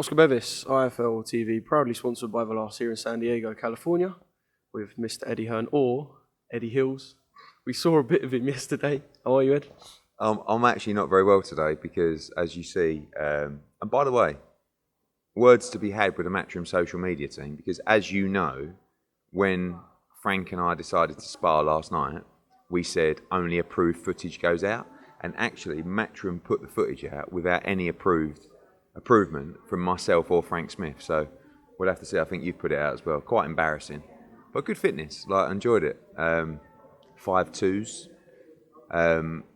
Oscar BEVIS, IFL TV, proudly sponsored by BoxNation here in San Diego, California, with Mr. Eddie Hearn, or Eddie Hills. We saw a bit of him yesterday. How are you, Ed? I'm actually not very well today because, as you see, and by the way, words to be had with the Matchroom social media team, because as you know, when Frank and I decided to spar last night, we said only approved footage goes out, and actually Matchroom put the footage out without any improvement from myself or Frank Smith. So we'll have to see. I think you've put it out as well. Quite embarrassing, but good fitness. I enjoyed it. 5'2s.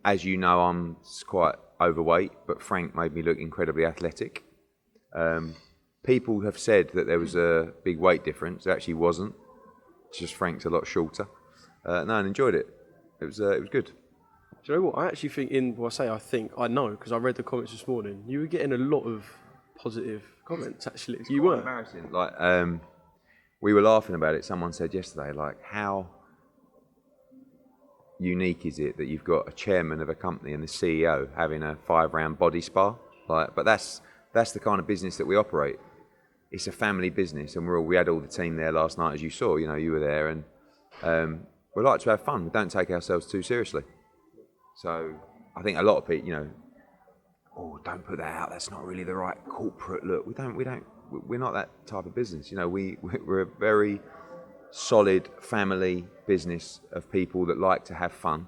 As you know, I'm quite overweight, but Frank made me look incredibly athletic. People have said that there was a big weight difference. There actually wasn't. It's just Frank's a lot shorter. No, I enjoyed it. It was good. Do you know what? I actually think I know, because I read the comments this morning, you were getting a lot of positive comments, actually. It's you quite were. embarrassing. We were laughing about it. Someone said yesterday, how unique is it that you've got a chairman of a company and the CEO having a 5-round body spar? But that's the kind of business that we operate. It's a family business, and we had all the team there last night, as you saw. You know, you were there, and we like to have fun. We don't take ourselves too seriously. So I think a lot of people, don't put that out. That's not really the right corporate look. We're not that type of business. We're a very solid family business of people that like to have fun,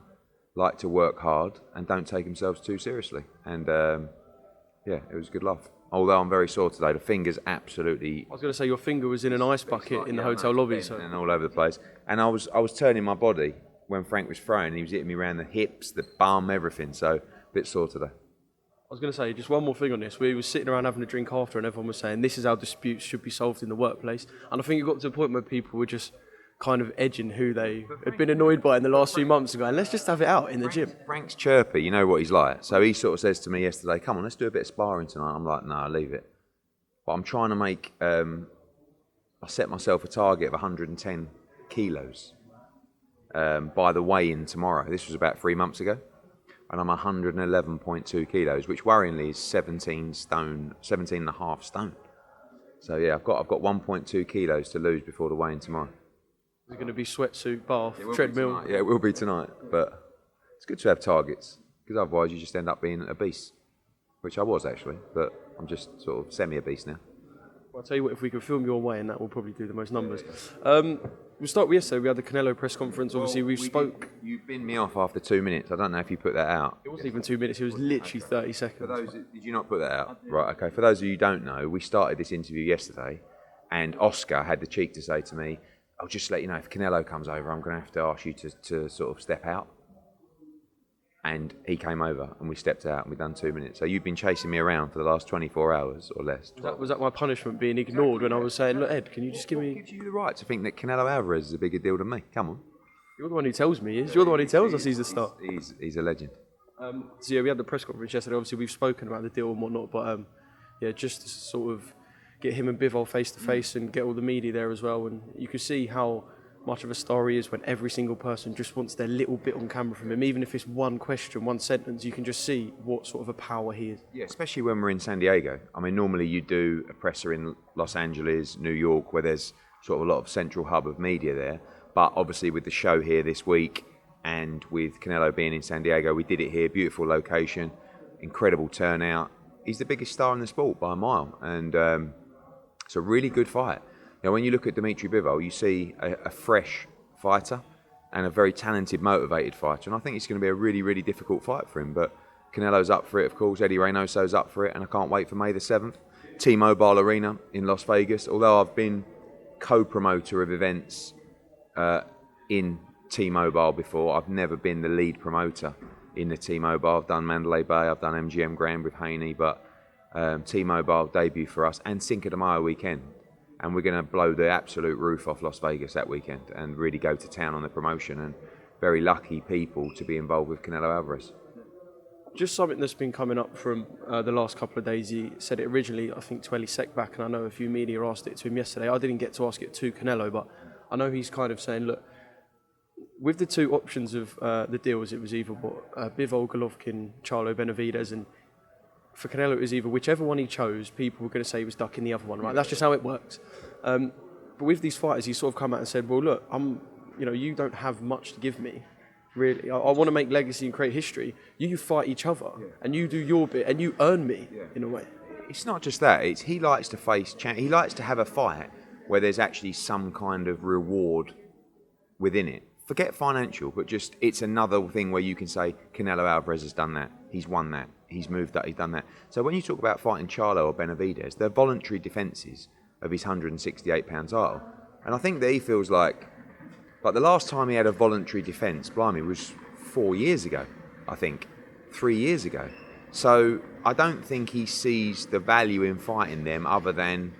like to work hard, and don't take themselves too seriously. And it was a good laugh. Although I'm very sore today, the finger's absolutely. I was going to say your finger was in an ice bucket in the hotel lobby, and all over the place. And I was turning my body when Frank was throwing. He was hitting me around the hips, the bum, everything. So a bit sore today. I was going to say, just one more thing on this. We were sitting around having a drink after, and everyone was saying this is how disputes should be solved in the workplace. And I think it got to a point where people were just kind of edging who they had been annoyed by in the last few months ago, and let's just have it out in the gym. Frank's chirpy, you know what he's like. So he sort of says to me yesterday, come on, let's do a bit of sparring tonight. I'm like, no, leave it. But I'm trying to make, I set myself a target of 110 kilos by the weigh-in tomorrow. This was about 3 months ago. And I'm 111.2 kilos, which worryingly is 17 and a half stone. So yeah, I've got 1.2 kilos to lose before the weigh-in tomorrow. Is it going to be sweatsuit, bath, treadmill? Yeah, it will be tonight. But it's good to have targets, because otherwise you just end up being obese, which I was actually, but I'm just sort of semi-obese now. Well, I'll tell you what, if we can film your way, and that will probably do the most numbers. We'll start with yesterday. We had the Canelo press conference. Obviously, we spoke. You binned me off after 2 minutes. I don't know if you put that out. It wasn't even 2 minutes. It was literally 30 seconds. Did you not put that out? Right, okay. For those of you who don't know, we started this interview yesterday, and Oscar had the cheek to say to me, I'll just let you know, if Canelo comes over, I'm going to have to ask you to sort of step out. And he came over, and we stepped out, and we've done 2 minutes. So you've been chasing me around for the last 24 hours or less. Was that my punishment, being ignored when I was saying, look, Ed, can you just give me... What gives you the right to think that Canelo Alvarez is a bigger deal than me? Come on. You're the one who tells me he is. You're the one who tells us he's the star. He's a legend. So yeah, we had the press conference yesterday. Obviously, we've spoken about the deal and whatnot, but just to sort of get him and Bivol face to face and get all the media there as well. And you can see how much of a star he is when every single person just wants their little bit on camera from him. Even if it's one question, one sentence, you can just see what sort of a power he is. Yeah, especially when we're in San Diego. I mean, normally you do a presser in Los Angeles, New York, where there's sort of a lot of central hub of media there. But obviously with the show here this week and with Canelo being in San Diego, we did it here. Beautiful location, incredible turnout. He's the biggest star in the sport by a mile. And it's a really good fight. Now, when you look at Dimitri Bivol, you see a fresh fighter and a very talented, motivated fighter. And I think it's going to be a really, really difficult fight for him. But Canelo's up for it, of course. Eddie Reynoso's up for it. And I can't wait for May the 7th. T-Mobile Arena in Las Vegas. Although I've been co-promoter of events in T-Mobile before, I've never been the lead promoter in the T-Mobile. I've done Mandalay Bay, I've done MGM Grand with Haney. But T-Mobile debut for us, and Cinco de Mayo weekend. And we're going to blow the absolute roof off Las Vegas that weekend and really go to town on the promotion. And very lucky people to be involved with Canelo Alvarez. Just something that's been coming up from the last couple of days. He said it originally, I think, to Eli Sekbak, and I know a few media asked it to him yesterday. I didn't get to ask it to Canelo, but I know he's kind of saying, look, with the two options of the deals, it was either Bivol, Golovkin, Charlo Benavidez, and for Canelo, it was either whichever one he chose, people were going to say he was ducking the other one, right? That's just how it works. But with these fighters, he sort of come out and said, well, look, you don't have much to give me, really. I want to make legacy and create history. You fight each other, and you do your bit, and you earn me, in a way. It's not just that. He likes to he likes to have a fight where there's actually some kind of reward within it. Forget financial, but just it's another thing where you can say, Canelo Alvarez has done that. He's won that. He's moved that. He's done that. So when you talk about fighting Charlo or Benavidez, they're voluntary defences of his 168-pound title. And I think that he feels like the last time he had a voluntary defence, blimey, was 4 years ago, I think. 3 years ago. So I don't think he sees the value in fighting them other than,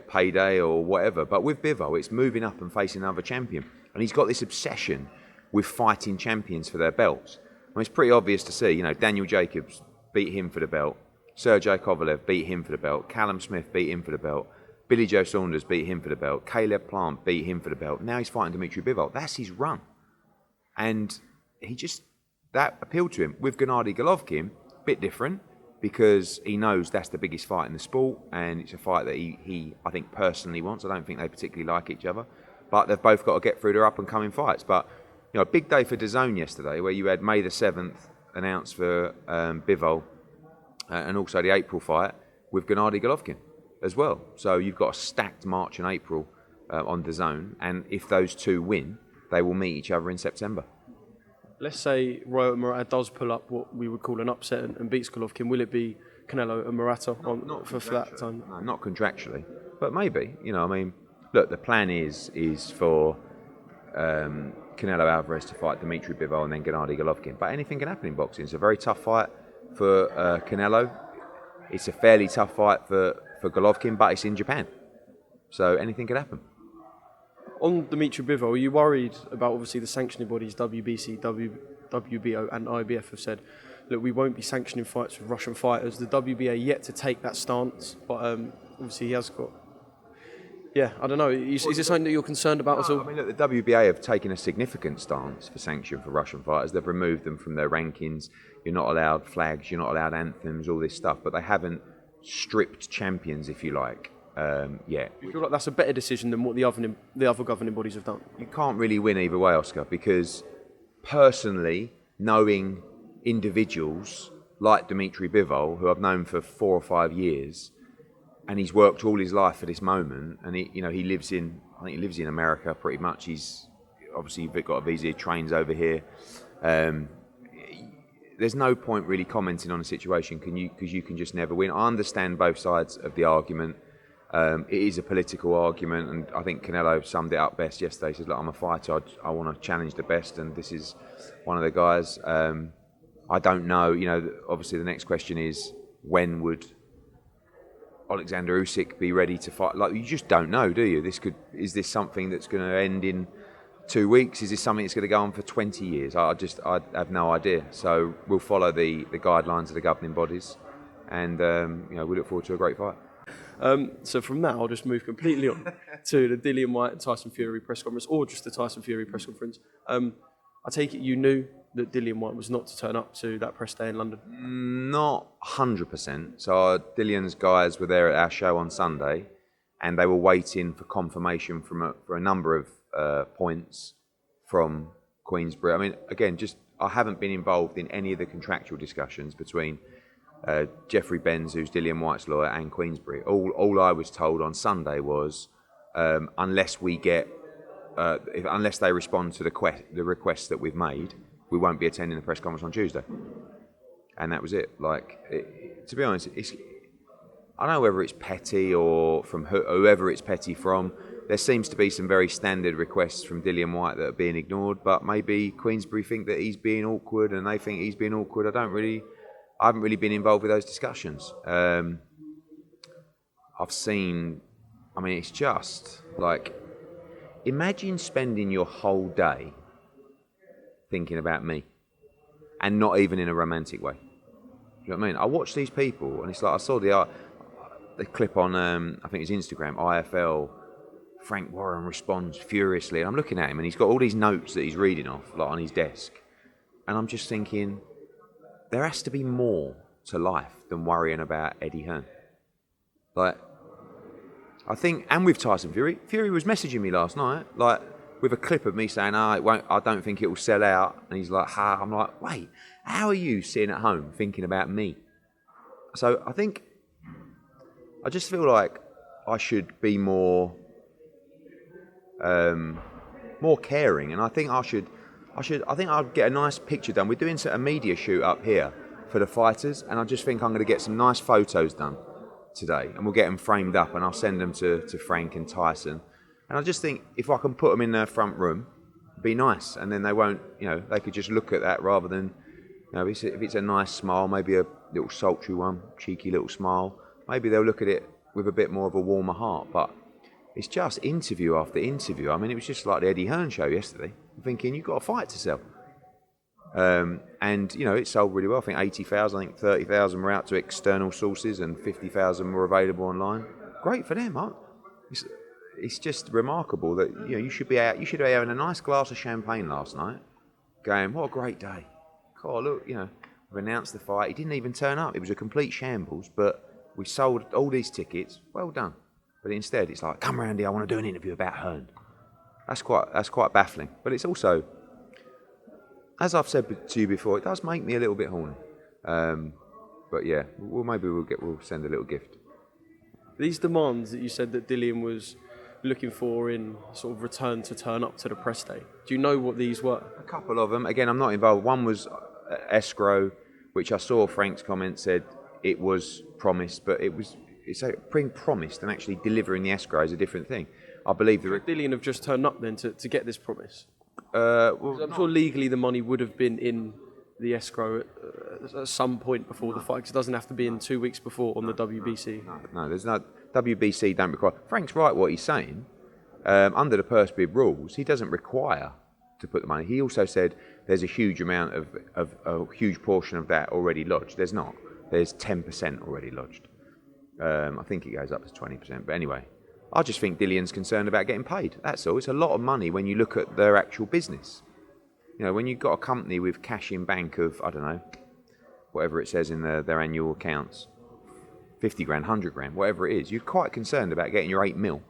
payday or whatever. But with Bivol, it's moving up and facing another champion. And he's got this obsession with fighting champions for their belts. I mean, it's pretty obvious to see, Daniel Jacobs beat him for the belt. Sergey Kovalev beat him for the belt. Callum Smith beat him for the belt. Billy Joe Saunders beat him for the belt. Caleb Plant beat him for the belt. Now he's fighting Dimitri Bivol. That's his run. And that appealed to him. With Gennady Golovkin, a bit different, because he knows that's the biggest fight in the sport, and it's a fight that he I think, personally wants. I don't think they particularly like each other. But they've both got to get through their up-and-coming fights. But, a big day for DAZN yesterday, where you had May the 7th announced for Bivol, and also the April fight with Gennady Golovkin as well. So you've got a stacked March and April on DAZN, and if those two win, they will meet each other in September. Let's say Royal Murata does pull up what we would call an upset and beats Golovkin. Will it be Canelo and Murata for that time? No, not contractually, but maybe. Look, the plan is for Canelo Alvarez to fight Dimitri Bivol and then Gennady Golovkin. But anything can happen in boxing. It's a very tough fight for Canelo. It's a fairly tough fight for Golovkin, but it's in Japan. So anything can happen. On Dimitri Bivol, are you worried about, obviously, the sanctioning bodies, WBC, WBO and IBF have said, look, we won't be sanctioning fights with Russian fighters. The WBA yet to take that stance, but obviously he has got... Yeah, I don't know. Is this something that you're concerned about at all? I mean, look, the WBA have taken a significant stance for sanction for Russian fighters. They've removed them from their rankings. You're not allowed flags, you're not allowed anthems, all this stuff. But they haven't stripped champions, if you like, yet. Do you feel like that's a better decision than what the other governing bodies have done? You can't really win either way, Oscar, because personally, knowing individuals like Dimitri Bivol, who I've known for 4 or 5 years, and he's worked all his life for this moment, and he lives in America pretty much. He's obviously got a visa, he trains over here. There's no point really commenting on a situation because you can just never win. I understand both sides of the argument. It is a political argument, and I think Canelo summed it up best yesterday. He said, look, I'm a fighter, I want to challenge the best, and this is one of the guys. I don't know, obviously the next question is, when would Alexander Usyk be ready to fight? Like, you just don't know, do you? Is this something that's going to end in 2 weeks? Is this something that's going to go on for 20 years? I have no idea. So we'll follow the guidelines of the governing bodies, and we look forward to a great fight. So from that, I'll just move completely on to the Dillian Whyte and Tyson Fury press conference, or just the Tyson Fury press conference. I take it you knew that Dillian Whyte was not to turn up to that press day in London? Not 100%. So Dillian's guys were there at our show on Sunday, and they were waiting for confirmation for a number of points from Queensberry. I mean, again, I haven't been involved in any of the contractual discussions between Jeffrey Benz, who's Dillian Whyte's lawyer, and Queensberry. All I was told on Sunday was unless they respond to the requests that we've made, we won't be attending the press conference on Tuesday. And that was it. To be honest, I don't know whether it's petty or from whoever it's petty from. There seems to be some very standard requests from Dillian Whyte that are being ignored, but maybe Queensberry think that he's being awkward and they think he's being awkward. I haven't really been involved with those discussions. It's just like, imagine spending your whole day thinking about me, and not even in a romantic way. You know what I mean? I watch these people, and it's like, I saw the clip on, I think it's Instagram, IFL, Frank Warren responds furiously, and I'm looking at him, and he's got all these notes that he's reading off, like on his desk, and I'm just thinking, there has to be more to life than worrying about Eddie Hearn. Like, I think, and with Tyson Fury, Fury was messaging me last night, like, with a clip of me saying, it won't, I don't think it will sell out. And he's like, I'm like, wait, how are you sitting at home thinking about me? So I just feel like I should be more caring, and I think I think I'll get a nice picture done. We're doing a media shoot up here for the fighters, and I just think I'm going to get some nice photos done today, and we'll get them framed up, and I'll send them to Frank and Tyson. And I just think if I can put them in their front room, it'd be nice, and then they won't, they could just look at that rather than, if it's a nice smile, maybe a little sultry one, cheeky little smile, maybe they'll look at it with a bit more of a warmer heart. But it's just interview after interview. I mean, it was just like the Eddie Hearn show yesterday. I'm thinking, you've got a fight to sell. And, it sold really well. I think 80,000, 30,000 were out to external sources and 50,000 were available online. Great for them, huh? It's just remarkable that, you should be having a nice glass of champagne last night, going, what a great day. Oh, look, we've announced the fight. He didn't even turn up. It was a complete shambles, but we sold all these tickets. Well done. But instead, it's like, come round here, I want to do an interview about Hearn. That's quite baffling. But it's also, as I've said to you before, it does make me a little bit horny. But yeah, we'll send a little gift. These demands that you said that Dillian was looking for in sort of return to turn up to the press day, do you know what these were? A couple of them. Again, I'm not involved. One was escrow, which I saw Frank's comment said it was promised, but it's being promised and actually delivering the escrow is a different thing. I believe Dillian have just turned up then to get this promise. Well, I'm sure legally the money would have been in the escrow at some point before the fight, because it doesn't have to be in 2 weeks before on the WBC. No, there's no WBC don't require. Frank's right what he's saying. Under the purse bid rules, he doesn't require to put the money. He also said there's a huge amount of a huge portion of that already lodged. There's not. There's 10% already lodged. I think it goes up to 20%. But anyway, I just think Dillian's concerned about getting paid. That's all. It's a lot of money when you look at their actual business. When you've got a company with cash in bank of, I don't know, whatever it says in their annual accounts, 50 grand, 100 grand, whatever it is, you're quite concerned about getting your 8 mil.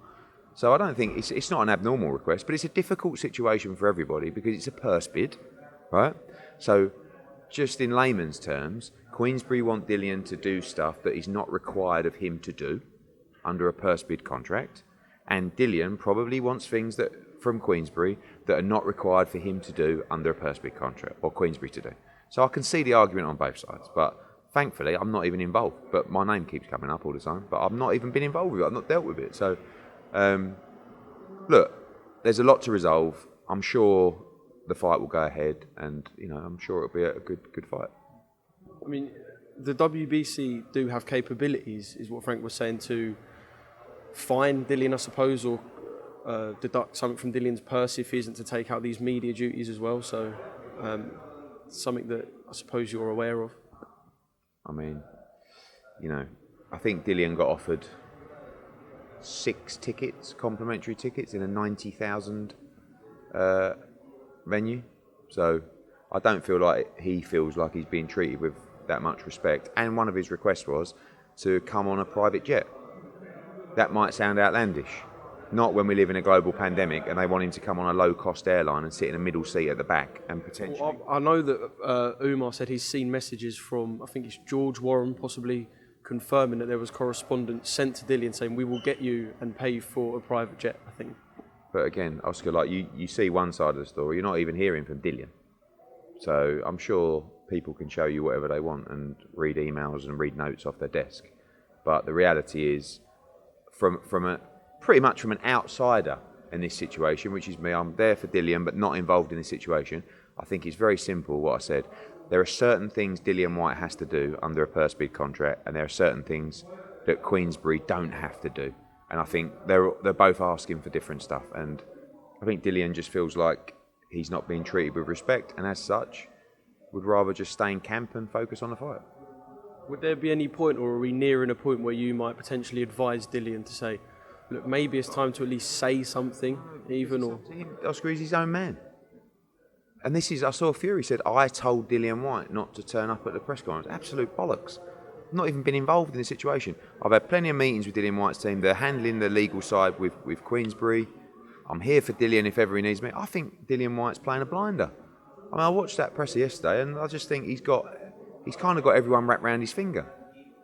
So I don't think it's not an abnormal request, but it's a difficult situation for everybody because it's a purse bid, right? So just in layman's terms, Queensberry want Dillian to do stuff that is not required of him to do under a purse bid contract, and Dillian probably wants things from Queensberry that are not required for him to do under a purse bid contract, or Queensberry to do. So I can see the argument on both sides, but thankfully I'm not even involved. But my name keeps coming up all the time, but I've not even been involved with it. I've not dealt with it. So look, there's a lot to resolve. I'm sure the fight will go ahead, and I'm sure it'll be a good fight. I mean, the WBC do have capabilities, is what Frank was saying, to fine Dillian, I suppose, or deduct something from Dillian's purse if he isn't to take out these media duties as well. So something that I suppose you're aware of. I mean, I think Dillian got offered 6 tickets, complimentary tickets, in a 90,000 venue. So I don't feel like he feels like he's being treated with that much respect. And one of his requests was to come on a private jet. That might sound outlandish. Not when we live in a global pandemic and they want him to come on a low-cost airline and sit in a middle seat at the back and potentially... Well, I know that Umar said he's seen messages from, I think it's George Warren, possibly confirming that there was correspondence sent to Dillian saying, we will get you and pay you for a private jet, I think. But again, Oscar, like you see one side of the story, you're not even hearing from Dillian. So I'm sure people can show you whatever they want and read emails and read notes off their desk. But the reality is, pretty much from an outsider in this situation, which is me, I'm there for Dillian but not involved in this situation. I think it's very simple what I said. There are certain things Dillian Whyte has to do under a purse bid contract, and there are certain things that Queensberry don't have to do. And I think they're both asking for different stuff. And I think Dillian just feels like he's not being treated with respect, and as such, would rather just stay in camp and focus on the fight. Would there be any point, or are we nearing a point where you might potentially advise Dillian to say, look, maybe it's time to at least say something, even, or... Oscar is his own man. And this is, I saw Fury said, I told Dillian Whyte not to turn up at the press conference. Absolute bollocks. I've not even been involved in the situation. I've had plenty of meetings with Dillian Whyte's team. They're handling the legal side with Queensbury. I'm here for Dillian if ever he needs me. I think Dillian Whyte's playing a blinder. I mean, I watched that presser yesterday and I just think he's kind of got everyone wrapped around his finger.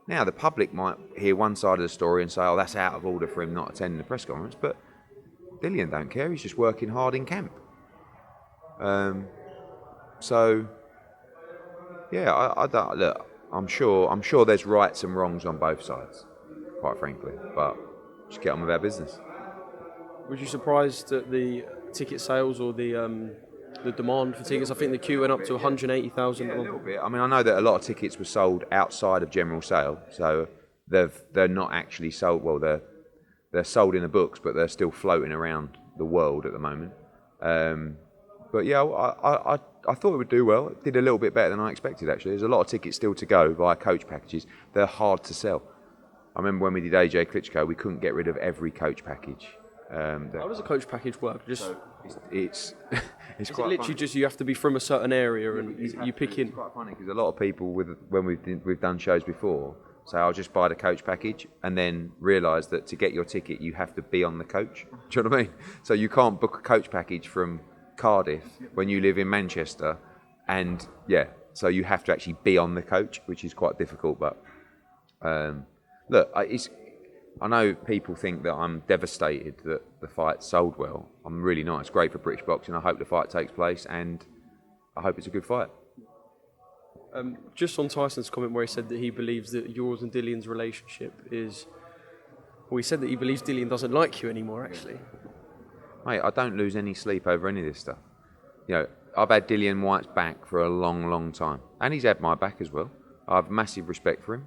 Now, the public might hear one side of the story and say, oh, that's out of order for him not attending the press conference, but Dillian don't care. He's just working hard in camp. So, yeah, I don't look. I'm sure there's rights and wrongs on both sides, quite frankly. But just get on with our business. Was you surprised at the ticket sales or the demand for tickets? I think the queue went up to 180,000. Yeah, a little bit. I mean, I know that a lot of tickets were sold outside of general sale, so they're not actually sold. Well, they're sold in the books, but they're still floating around the world at the moment. But yeah, I thought it would do well. It did a little bit better than I expected, actually. There's a lot of tickets still to go via coach packages. They're hard to sell. I remember when we did AJ Klitschko, we couldn't get rid of every coach package. How does a coach package work? Just it's is quite it literally funny. just you have to be from a certain area and you pick in? It's quite funny because a lot of people, when we've done shows before, say I'll just buy the coach package and then realise that to get your ticket you have to be on the coach. Do you know what I mean? So you can't book a coach package from Cardiff when you live in Manchester, and yeah, so you have to actually be on the coach, which is quite difficult. But look, I know people think that I'm devastated that the fight sold well. I'm really not. It's great for British boxing. I hope the fight takes place, and I hope it's a good fight. Just on Tyson's comment where he said that he believes that yours and Dillian's relationship is... Well, he said that he believes Dillian doesn't like you anymore, actually. Mate, I don't lose any sleep over any of this stuff. You know, I've had Dillian Whyte's back for a long, long time. And he's had my back as well. I have massive respect for him.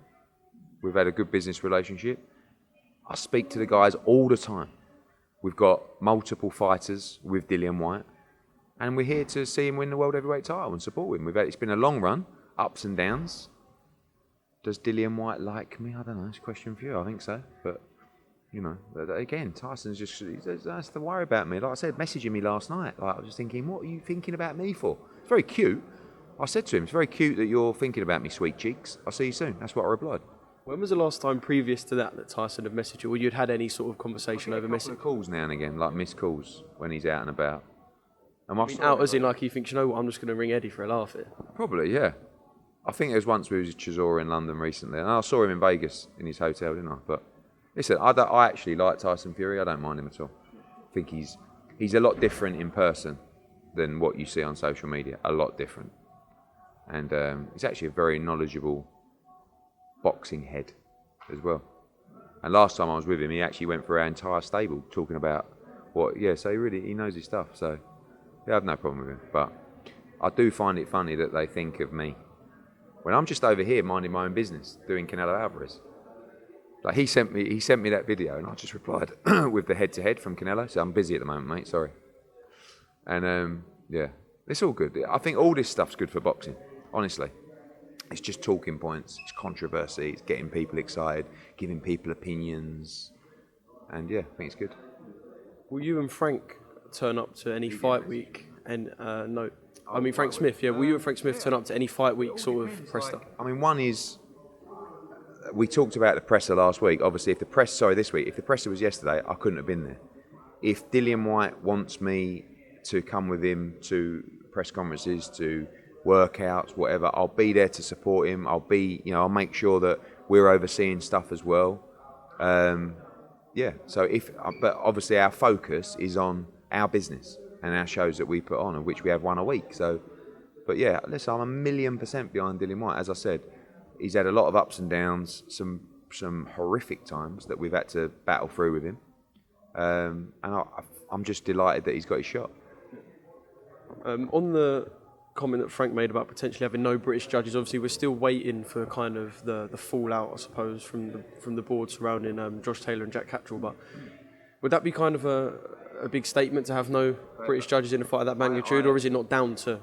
We've had a good business relationship. I speak to the guys all the time. We've got multiple fighters with Dillian Whyte. And we're here to see him win the World Heavyweight title and support him. It's been a long run, ups and downs. Does Dillian Whyte like me? I don't know. It's a question for you. I think so. But... you know, again, Tyson's just has to worry about me. Like I said, messaging me last night. Like I was just thinking, what are you thinking about me for? It's very cute. I said to him, it's very cute that you're thinking about me, sweet cheeks. I'll see you soon. That's what I replied. When was the last time previous to that Tyson had messaged you, or you'd had any sort of conversation over message? Calls now and again, like missed calls when he's out and about. And out as in like he thinks, you know what, I'm just going to ring Eddie for a laugh here. Probably, yeah. I think there was once we was at Chisora in London recently, and I saw him in Vegas in his hotel, didn't I? But listen, I actually like Tyson Fury. I don't mind him at all. I think he's a lot different in person than what you see on social media. A lot different. And he's actually a very knowledgeable boxing head as well. And last time I was with him, he actually went for our entire stable talking about so he knows his stuff. So yeah, I have no problem with him. But I do find it funny that they think of me when I'm just over here minding my own business, doing Canelo Alvarez. Like he sent me that video, and I just replied with the head-to-head from Canelo. So I'm busy at the moment, mate. Sorry. And yeah, it's all good. I think all this stuff's good for boxing. Honestly, it's just talking points. It's controversy. It's getting people excited, giving people opinions, and yeah, I think it's good. Will you and Frank turn up to any fight week? And no, I mean Frank Smith. Yeah, will you and Frank Smith turn up to any fight week sort of press stuff? I mean, one is. We talked about the presser last week. Obviously, if the presser was yesterday, I couldn't have been there. If Dillian Whyte wants me to come with him to press conferences, to workouts, whatever, I'll be there to support him. I'll make sure that we're overseeing stuff as well. But obviously our focus is on our business and our shows that we put on, of which we have one a week. So, but yeah, listen, I'm 1,000,000% behind Dillian Whyte. As I said, he's had a lot of ups and downs, some horrific times that we've had to battle through with him. And I'm just delighted that he's got his shot. On the comment that Frank made about potentially having no British judges, obviously we're still waiting for kind of the fallout, I suppose, from the board surrounding Josh Taylor and Jack Cattrall. But would that be kind of a big statement to have no British judges in a fight of that magnitude, or is it not down to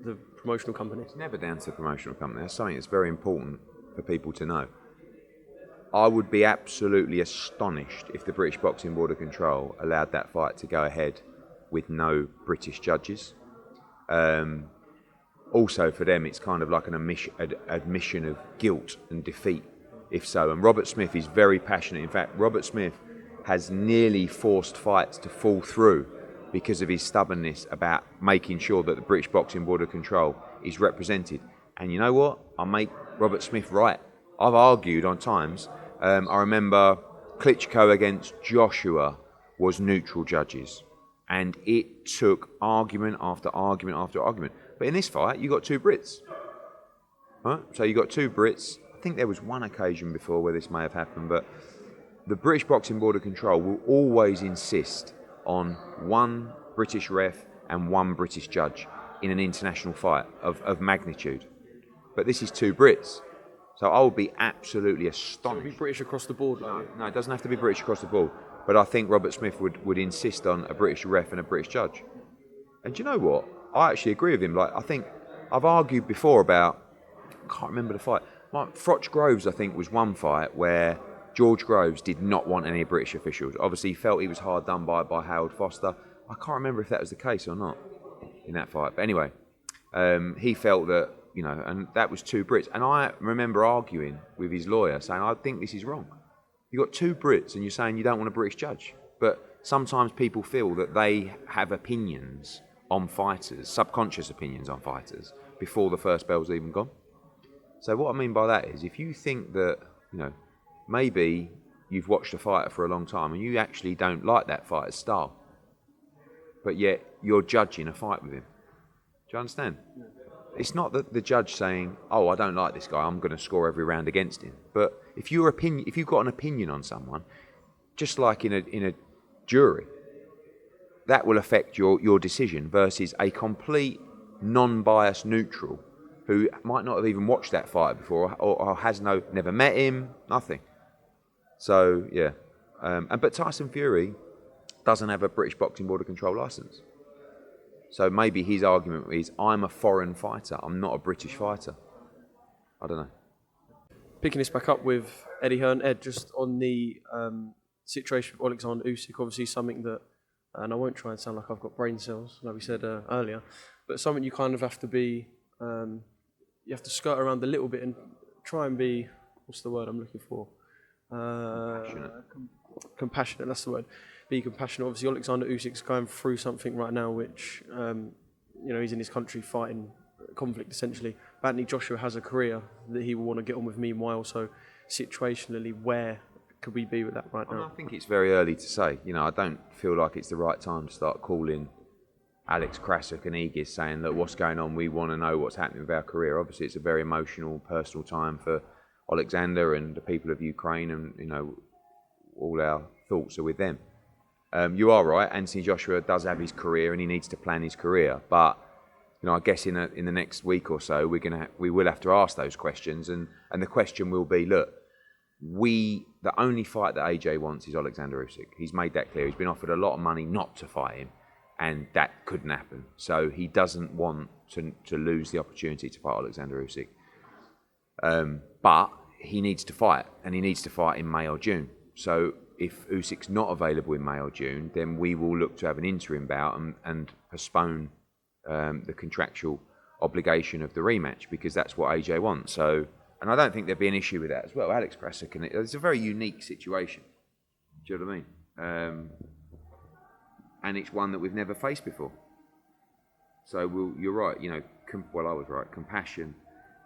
the promotional company? It's never down to the promotional company. That's something that's very important for people to know. I would be absolutely astonished if the British Boxing Board of Control allowed that fight to go ahead with no British judges. Also for them, it's kind of like an admission of guilt and defeat, if so. And Robert Smith is very passionate. In fact, Robert Smith has nearly forced fights to fall through because of his stubbornness about making sure that the British Boxing Board of Control is represented. And you know what? I'll make Robert Smith right. I've argued on times. I remember Klitschko against Joshua was neutral judges. And it took argument after argument after argument. But in this fight, you got two Brits. Right? So you got two Brits. I think there was one occasion before where this may have happened, but the British Boxing Board of Control will always insist on one British ref and one British judge in an international fight of magnitude. But this is two Brits. So I would be absolutely astonished. So it'd be British across the board? No, it doesn't have to be British across the board. But I think Robert Smith would insist on a British ref and a British judge. And do you know what? I actually agree with him. Like, I think I've argued before about, I can't remember the fight. Like, Froch Groves, I think, was one fight where George Groves did not want any British officials. Obviously, he felt he was hard done by Harold Foster. I can't remember if that was the case or not in that fight. But anyway, he felt that, you know, and that was two Brits. And I remember arguing with his lawyer saying, I think this is wrong. You've got two Brits and you're saying you don't want a British judge. But sometimes people feel that they have opinions on fighters, subconscious opinions on fighters, before the first bell's even gone. So what I mean by that is, if you think that, you know, maybe you've watched a fighter for a long time and you actually don't like that fighter's style, but yet you're judging a fight with him. Do you understand? Yeah. It's not that the judge saying, oh, I don't like this guy, I'm going to score every round against him. But if you've got an opinion on someone, just like in a jury, that will affect your decision versus a complete non-biased neutral who might not have even watched that fight before or has never met him, nothing. So, yeah. But Tyson Fury doesn't have a British Boxing Board of Control licence. So maybe his argument is, I'm a foreign fighter, I'm not a British fighter. I don't know. Picking this back up with Eddie Hearn, Ed, just on the situation with Alexander Usyk, obviously something that, and I won't try and sound like I've got brain cells, like we said earlier, but something you kind of have to be, you have to skirt around a little bit and try and be, what's the word I'm looking for? Compassionate, that's the word. Be compassionate. Obviously, Alexander Usyk's going through something right now which, you know, he's in his country fighting conflict, essentially. But Anthony Joshua has a career that he will want to get on with meanwhile, so situationally, where could we be with that right now? I think it's very early to say. You know, I don't feel like it's the right time to start calling Alex Krasuk and Aegis saying that what's going on, we want to know what's happening with our career. Obviously, it's a very emotional, personal time for Alexander and the people of Ukraine, and, you know, all our thoughts are with them. You are right, Anthony Joshua does have his career and he needs to plan his career, but, you know, I guess in the next week or so we will have to ask those questions, and the question will be, look, the only fight that AJ wants is Alexander Usyk. He's made that clear. He's been offered a lot of money not to fight him, and that couldn't happen. So he doesn't want to lose the opportunity to fight Alexander Usyk. But he needs to fight, and he needs to fight in May or June. So if Usyk's not available in May or June, then we will look to have an interim bout and postpone the contractual obligation of the rematch, because that's what AJ wants. So, and I don't think there'd be an issue with that as well. Alex Krasuk, it's a very unique situation. Do you know what I mean? And it's one that we've never faced before. So you're right. You know, I was right. Compassion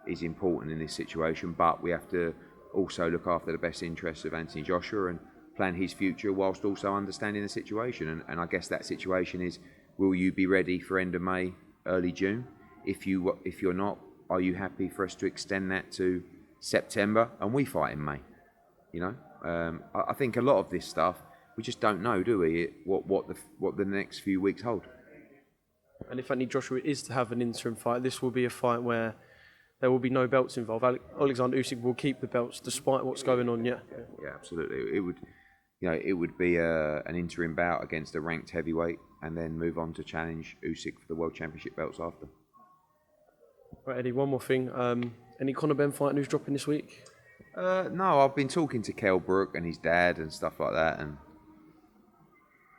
is important in this situation, but we have to also look after the best interests of Anthony Joshua and plan his future whilst also understanding the situation. And I guess that situation is, will you be ready for end of May, early June? If you're not, are you happy for us to extend that to September and we fight in May? You know, I think a lot of this stuff we just don't know, do we? What the next few weeks hold. And if Anthony Joshua is to have an interim fight, this will be a fight where there will be no belts involved. Alexander Usyk will keep the belts despite what's going on. Yeah, absolutely. It would be an interim bout against a ranked heavyweight, and then move on to challenge Usyk for the World Championship belts after. Right, Eddie, one more thing. Any Conor Benn fight news dropping this week? No, I've been talking to Brook and his dad and stuff like that, and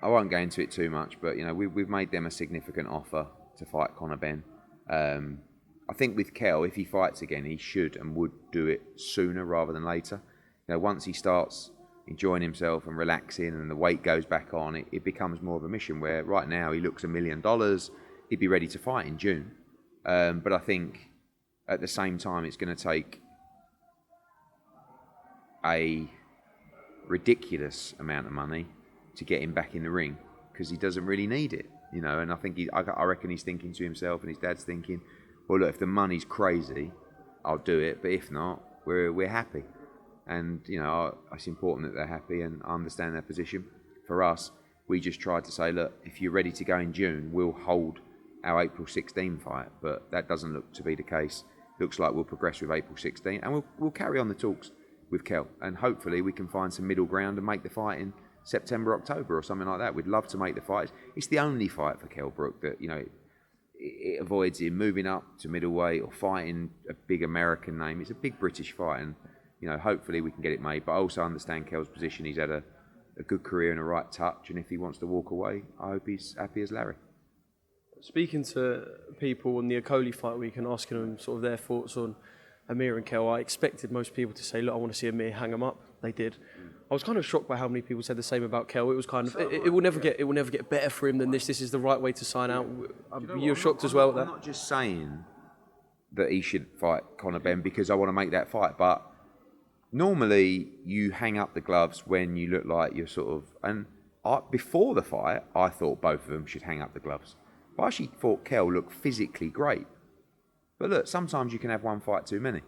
I won't go into it too much, but, you know, we've made them a significant offer. to fight Conor Benn. I think with Kell, if he fights again, he should and would do it sooner rather than later. Once he starts enjoying himself and relaxing and the weight goes back on, it becomes more of a mission where right now he looks $1 million. He'd be ready to fight in June. But I think at the same time, it's going to take a ridiculous amount of money to get him back in the ring because he doesn't really need it, And I think I reckon he's thinking to himself, and his dad's thinking, well, look, if the money's crazy, I'll do it. But if not, we're happy, and it's important that they're happy, and I understand their position. For us, we just tried to say, look, if you're ready to go in June, we'll hold our April 16 fight, but that doesn't look to be the case. Looks like we'll progress with April 16, and we'll carry on the talks with Kell, and hopefully we can find some middle ground and make the fight in September, October, or something like that. We'd love to make the fight. It's the only fight for Kell Brook that it avoids him moving up to middleweight or fighting a big American name. It's a big British fight, and hopefully we can get it made. But I also understand Kell's position. He's had a good career and a right touch, and if he wants to walk away, I hope he's happy as Larry. Speaking to people on the Okoli fight week and asking them sort of their thoughts on Amir and Kell, I expected most people to say, look, I want to see Amir hang him up. They did. I was kind of shocked by how many people said the same about Kell. It was kind of, it will never get better for him than this. This is the right way to sign out. You're shocked as well at that? I'm not just saying that he should fight Conor Benn because I want to make that fight, but normally you hang up the gloves when you look like you're sort of, and before the fight, I thought both of them should hang up the gloves. But I actually thought Kell looked physically great. But look, sometimes you can have one fight too many.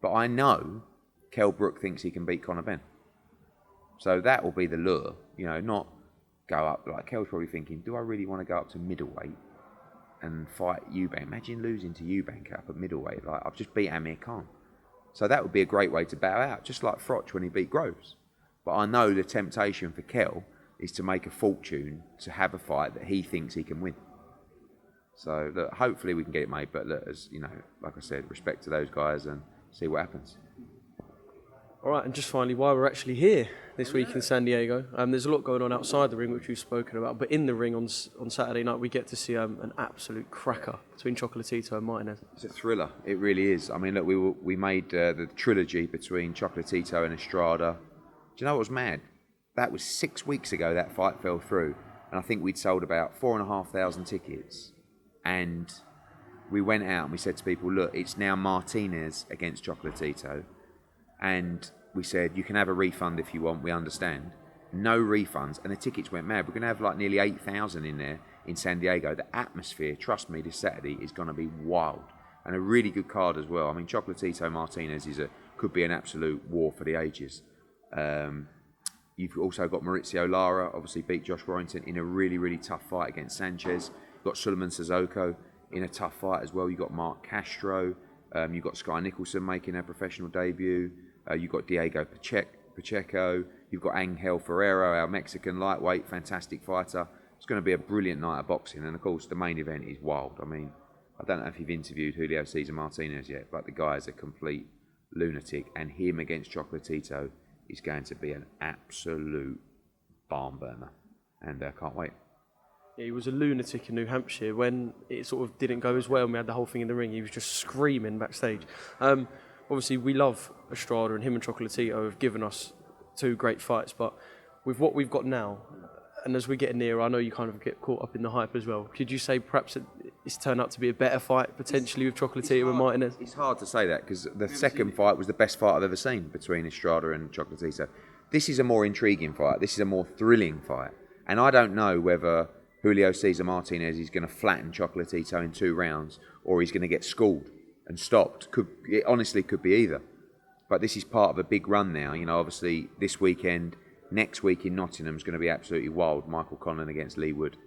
But I know Kell Brook thinks he can beat Conor Benn. So that will be the lure, not go up. Like Kell's probably thinking, do I really want to go up to middleweight and fight Eubank? Imagine losing to Eubank up at middleweight. Like, I've just beat Amir Khan. So that would be a great way to bow out, just like Froch when he beat Groves. But I know the temptation for Kell is to make a fortune to have a fight that he thinks he can win. So look, hopefully we can get it made. But look, as like I said, respect to those guys and see what happens. All right, and just finally, why we're actually here this week in San Diego, there's a lot going on outside the ring, which we've spoken about, but in the ring on Saturday night, we get to see an absolute cracker between Chocolatito and Martinez. It's a thriller. It really is. I mean, look, we made the trilogy between Chocolatito and Estrada. Do you know what was mad? That was 6 weeks ago that fight fell through, and I think we'd sold about 4,500 tickets, and we went out and we said to people, look, it's now Martinez against Chocolatito. And we said, you can have a refund if you want, we understand. No refunds, and the tickets went mad. We're going to have like nearly 8,000 in there in San Diego. The atmosphere, trust me, this Saturday is going to be wild. And a really good card as well. I mean, Chocolatito Martinez could be an absolute war for the ages. You've also got Maurizio Lara, obviously beat Josh Warrington in a really, really tough fight against Sanchez. You've got Suleiman Sissoko in a tough fight as well. You've got Mark Castro. You've got Sky Nicholson making her professional debut. You've got Diego Pacheco. You've got Angel Ferrero, our Mexican lightweight, fantastic fighter. It's going to be a brilliant night of boxing. And, of course, the main event is wild. I mean, I don't know if you've interviewed Julio Cesar Martinez yet, but the guy is a complete lunatic. And him against Chocolatito is going to be an absolute barn burner. And I can't wait. Yeah, he was a lunatic in New Hampshire. When it sort of didn't go as well and we had the whole thing in the ring, he was just screaming backstage. Obviously, we love Estrada, and him and Chocolatito have given us two great fights. But with what we've got now, and as we get nearer, I know you kind of get caught up in the hype as well. Could you say perhaps it's turned out to be a better fight, potentially, with Chocolatito and Martinez? It's hard to say that, because the second fight was the best fight I've ever seen between Estrada and Chocolatito. This is a more intriguing fight. This is a more thrilling fight. And I don't know whether Julio Cesar Martinez is going to flatten Chocolatito in 2 rounds, or he's going to get schooled and stopped. It honestly could be either. But this is part of a big run now. Obviously this weekend, next week in Nottingham is going to be absolutely wild. Michael Conlan against Lee Wood.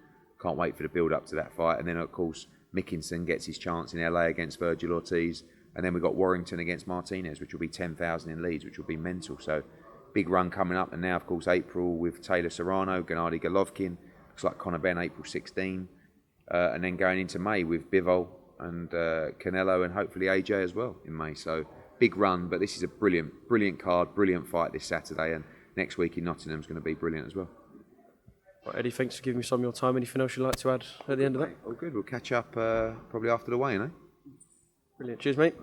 Can't wait for the build up to that fight. And then of course Mickinson gets his chance in LA against Virgil Ortiz. And then we've got Warrington against Martinez, which will be 10,000 in Leeds, which will be mental. So big run coming up. And now of course April with Taylor Serrano, Gennady Golovkin. Looks like Conor Benn April 16. And then going into May with Bivol and Canelo and hopefully AJ as well in May. So big run, but this is a brilliant card, brilliant fight this Saturday, and next week in Nottingham is going to be brilliant as well. Right, Eddie, thanks for giving me some of your time. Anything else you'd like to add at the end of that? All good. We'll catch up probably after the weigh-in, eh? Brilliant. Cheers, mate.